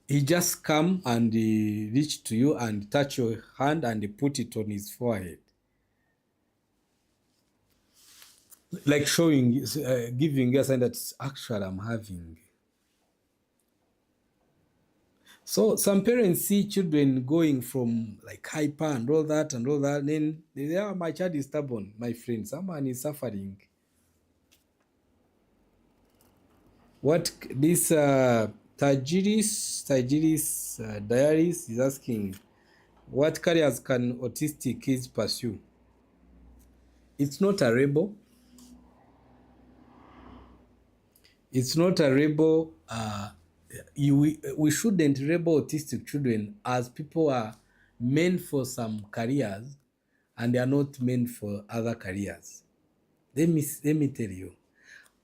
he just come and reach to you and touch your hand and put it on his forehead, like showing, giving you a sign that actually I'm having. So some parents see children going from like hyper and all that, then they say, oh, my child is stubborn. My friend, someone is suffering. What this Tajiris Diaries is asking, what careers can autistic kids pursue? It's not a rebel. It's not a rebel. We shouldn't rebel autistic children, as people are meant for some careers and they are not meant for other careers. Let me tell you,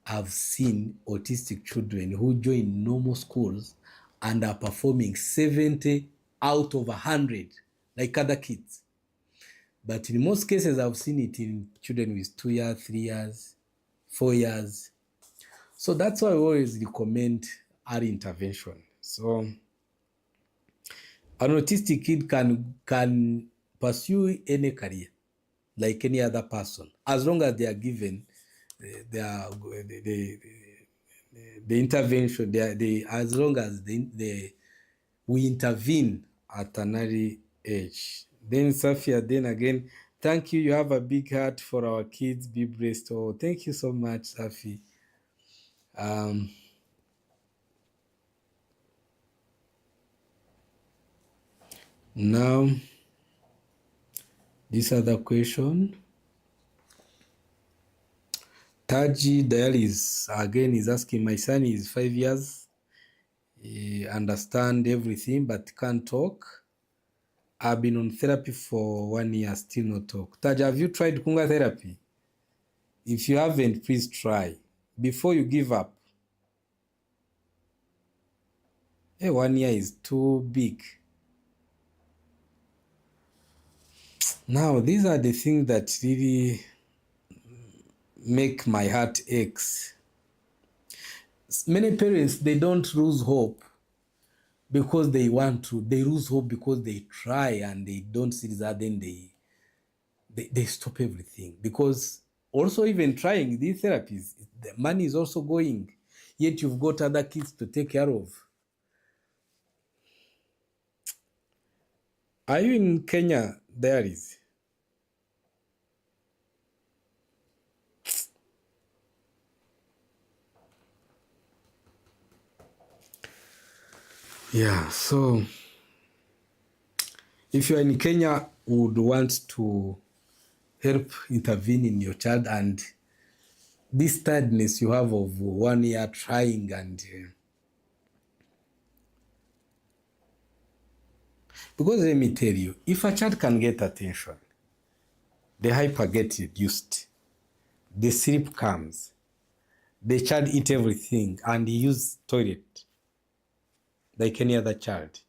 I've seen autistic children who join normal schools and are performing 70 out of 100 like other kids. But in most cases, I've seen it in children with 2 years, 3 years, 4 years. So that's why I always recommend early intervention. So an autistic kid can pursue any career like any other person, as long as they are given the intervention, as long as we intervene at an early age. Then Safia, then again, thank you. You have a big heart for our kids. Be blessed. Oh, thank you so much, Safi. Now, this other question. Taji Diaries again is asking, my son is 5 years. He understands everything but can't talk. I've been on therapy for 1 year, still not talk. Taji, have you tried Kunga therapy? If you haven't, please try before you give up. 1 year is too big. Now, these are the things that really make my heart aches. Many parents, they don't lose hope because they want to. They lose hope because they try and they don't see that, then they stop everything. Because also even trying these therapies, the money is also going, yet you've got other kids to take care of. Are you in Kenya, Diaries? Yeah, so if you are in Kenya, would want to help intervene in your child, and this tiredness you have of 1 year trying, and because let me tell you, if a child can get attention, the hyper gets reduced, the sleep comes, the child eat everything, and he use toilet like any other child.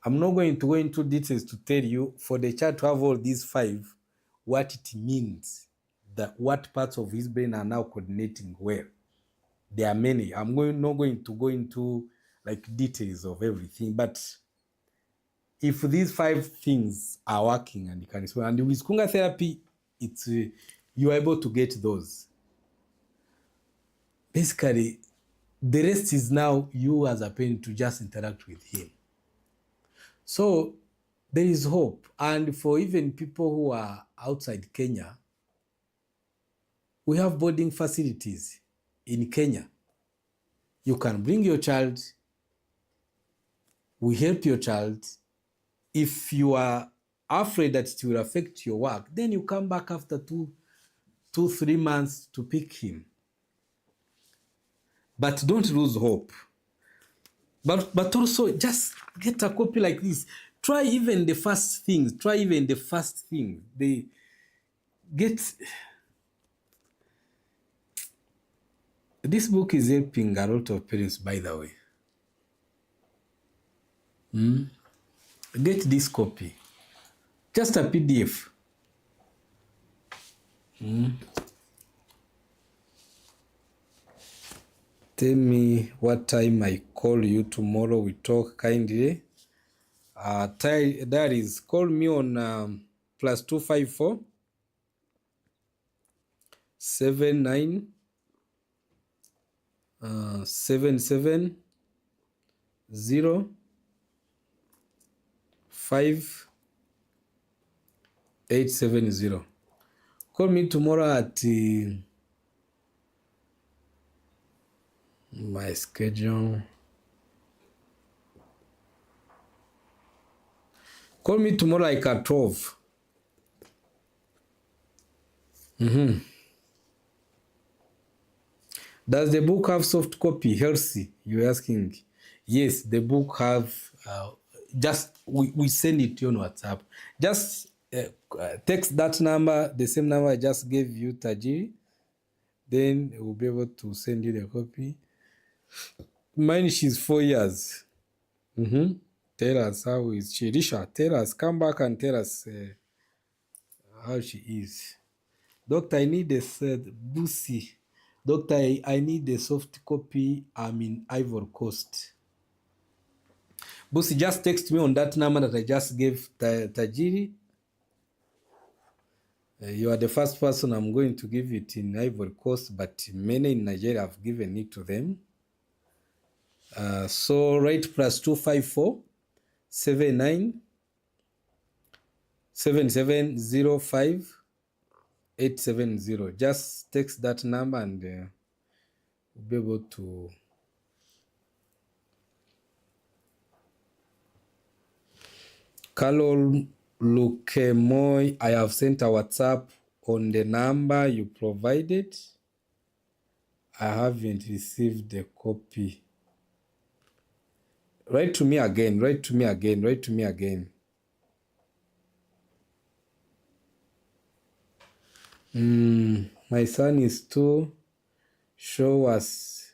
I'm not going to go into details to tell you for the child to have all these 5, what it means, that what parts of his brain are now coordinating well. There are many. Not going to go into like details of everything, but if these 5 things are working and you can explain, and with Kunga therapy, it's you are able to get those. Basically, the rest is now you as a parent to just interact with him. So there is hope. And for even people who are outside Kenya, we have boarding facilities in Kenya. You can bring your child, we help your child. If you are afraid that it will affect your work, then you come back after 3 months to pick him. But don't lose hope. But also just get a copy like this. Try even the first things. They get. This book is helping a lot of parents, by the way. Get this copy. Just a PDF. Tell me what time I call you tomorrow. We talk kindly. That is, call me on +254 79 77 0 5 870. Call me tomorrow at my schedule. Call me tomorrow like at 12. Does the book have soft copy? Healthy, you're asking. Yes, the book have. Just we send it to you on WhatsApp. Just text that number, the same number I just gave you, Tajiri. Then we'll be able to send you the copy. Mine, she's 4 years. Tell us how is she. Risha, tell us. Come back and tell us how she is. Doctor, I need a third. Busi. Doctor, I need a soft copy. I'm in Ivory Coast. Busi, just text me on that number that I just gave Tajiri. You are the first person I'm going to give it in Ivory Coast, but many in Nigeria have given it to them. So write +254 79 7705 870. Just text that number and we'll be able to. Carol Lukemoy, I have sent a WhatsApp on the number you provided. I haven't received the copy. Write to me again. My son is to show us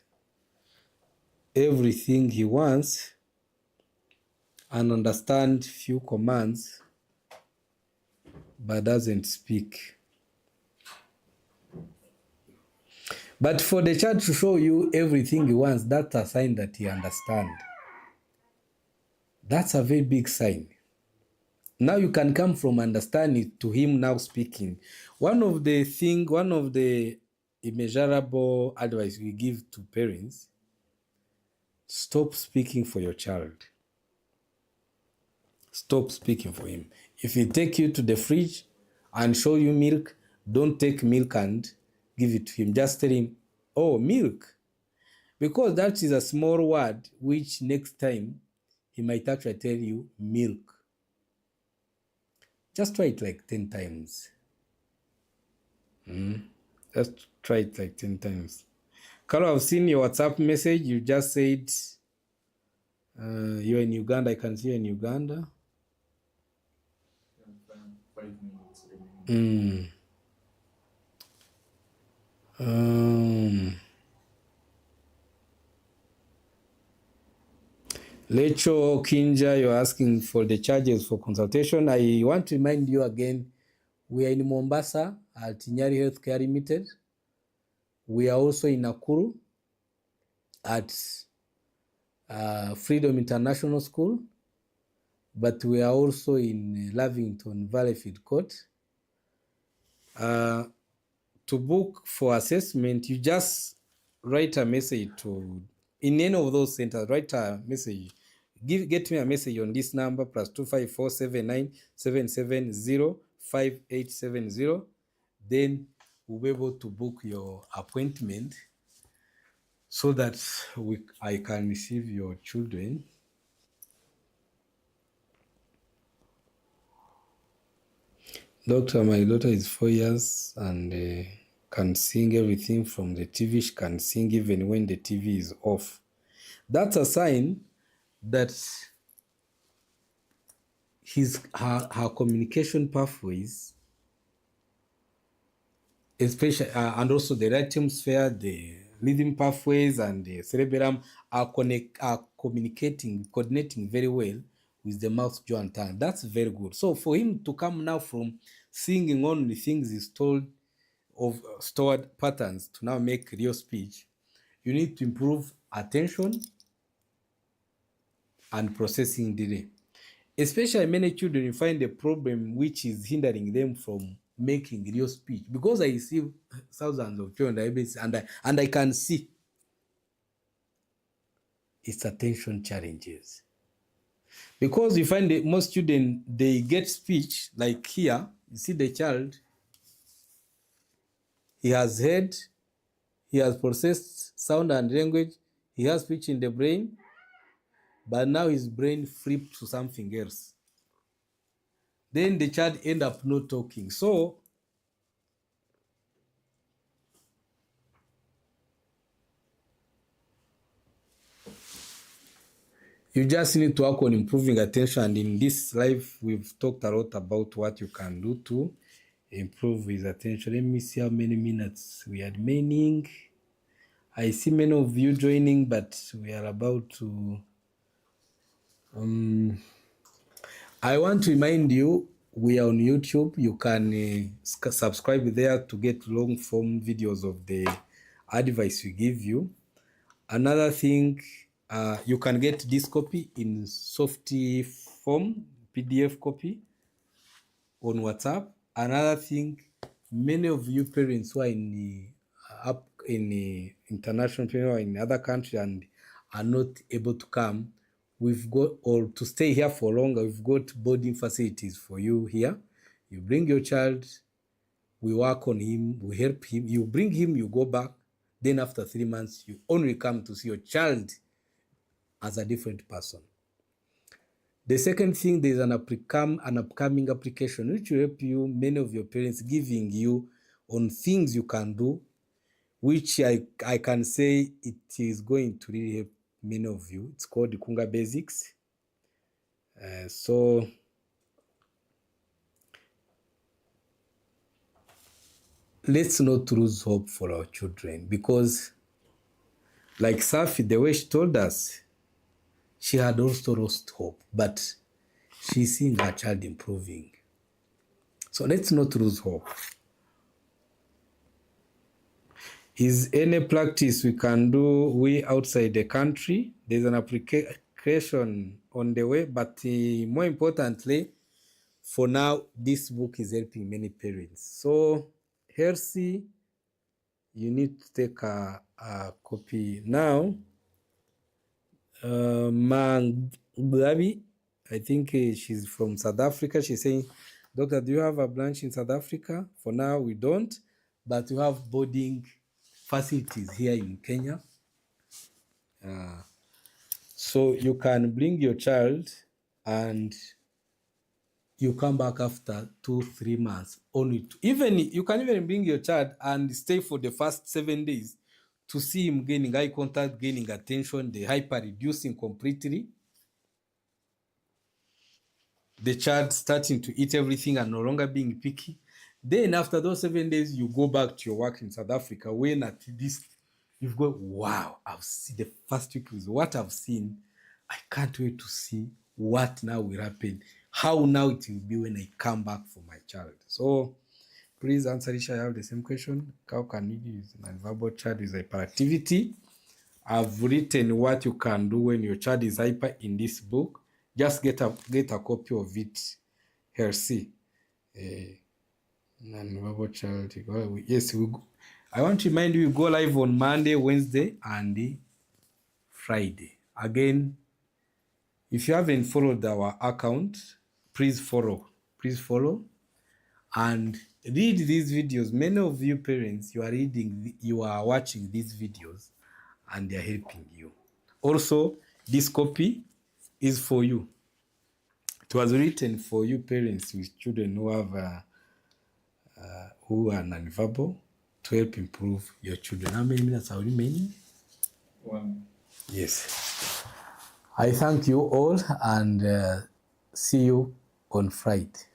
everything he wants and understand few commands. but doesn't speak. But for the child to show you everything he wants, that's a sign that he understands. That's a very big sign. Now you can come from understanding to him now speaking. One of the immeasurable advice we give to parents, stop speaking for your child. Stop speaking for him. If he take you to the fridge and show you milk, don't take milk and give it to him. Just tell him, oh, milk. Because that is a small word which next time he might actually tell you milk. Just try it like 10 times. Just try it like 10 times. Carol, I've seen your WhatsApp message. You just said you're in Uganda. I can see you in Uganda. 5 minutes remaining. Lecho Kinja, you're asking for the charges for consultation. I want to remind you again, we are in Mombasa at Nyari Healthcare Limited. We are also in Nakuru at Freedom International School, but we are also in Lavington Valleyfield Court. To book for assessment, you just write a message to, in any of those centers, write a message. Get me a message on this number, +254 79 770 5870. Then we'll be able to book your appointment so that I can receive your children. Doctor, my daughter is 4 years and can sing everything from the TV. She can sing even when the TV is off. That's a sign that her communication pathways, especially and also the right hemisphere, the rhythm pathways and the cerebellum are coordinating very well with the mouth, jaw, and tongue. That's very good. So for him to come now from singing only things he's told of stored patterns to now make real speech, you need to improve attention and processing delay. Especially many children, you find a problem which is hindering them from making real speech. Because I see thousands of children and I can see it's attention challenges. Because you find that most students, they get speech, like here, you see the child, he has heard, he has processed sound and language, he has speech in the brain, but now his brain flipped to something else. Then the child end up not talking. So you just need to work on improving attention. And in this life, we've talked a lot about what you can do to improve his attention. Let me see how many minutes we are remaining. I see many of you joining, but we are about to... I want to remind you, we are on YouTube. You can subscribe there to get long form videos of the advice we give you. Another thing, you can get this copy in soft form, PDF copy on WhatsApp. Another thing, many of you parents who are in the international or in other countries and are not able to come, we've got, or to stay here for longer, we've got boarding facilities for you here. You bring your child, we work on him, we help him, you bring him, you go back. Then after 3 months, you only come to see your child as a different person. The second thing, there's an upcoming application which will help you, many of your parents, giving you on things you can do, which I can say it is going to really help many of you. It's called the Kunga Basics. So let's not lose hope for our children, because like Safi, the way she told us, she had also lost hope, but she's seeing her child improving. So let's not lose hope. Is any practice we can do we outside the country? There's an application on the way, but more importantly, for now, this book is helping many parents. So, Hersey, you need to take a copy now. Manglabi, I think she's from South Africa. She's saying, Doctor, do you have a branch in South Africa? For now, we don't, but we have boarding facilities here in Kenya. So you can bring your child and you come back after 2-3 months. Even you can even bring your child and stay for the first 7 days to see him gaining eye contact, gaining attention, the hyper reducing completely, the child starting to eat everything and no longer being picky. Then after those 7 days, you go back to your work in South Africa, when at this you've got, wow, I've seen the first week is what I've seen. I can't wait to see what now will happen, how now it will be when I come back for my child. So please answer, Risha, I have the same question. How can you use an nonverbal child with hyperactivity? I've written what you can do when your child is hyper in this book. Just get a copy of it. Hersey. Nonverbal child. Yes, I want to remind you, we go live on Monday, Wednesday, and Friday. Again, if you haven't followed our account, please follow. Please follow and read these videos. Many of you parents, you are watching these videos and they are helping you. Also, this copy is for you. It was written for you parents with children who have who are nonverbal, to help improve your children. How many minutes are remaining? 1. Yes. I thank you all and see you on Friday.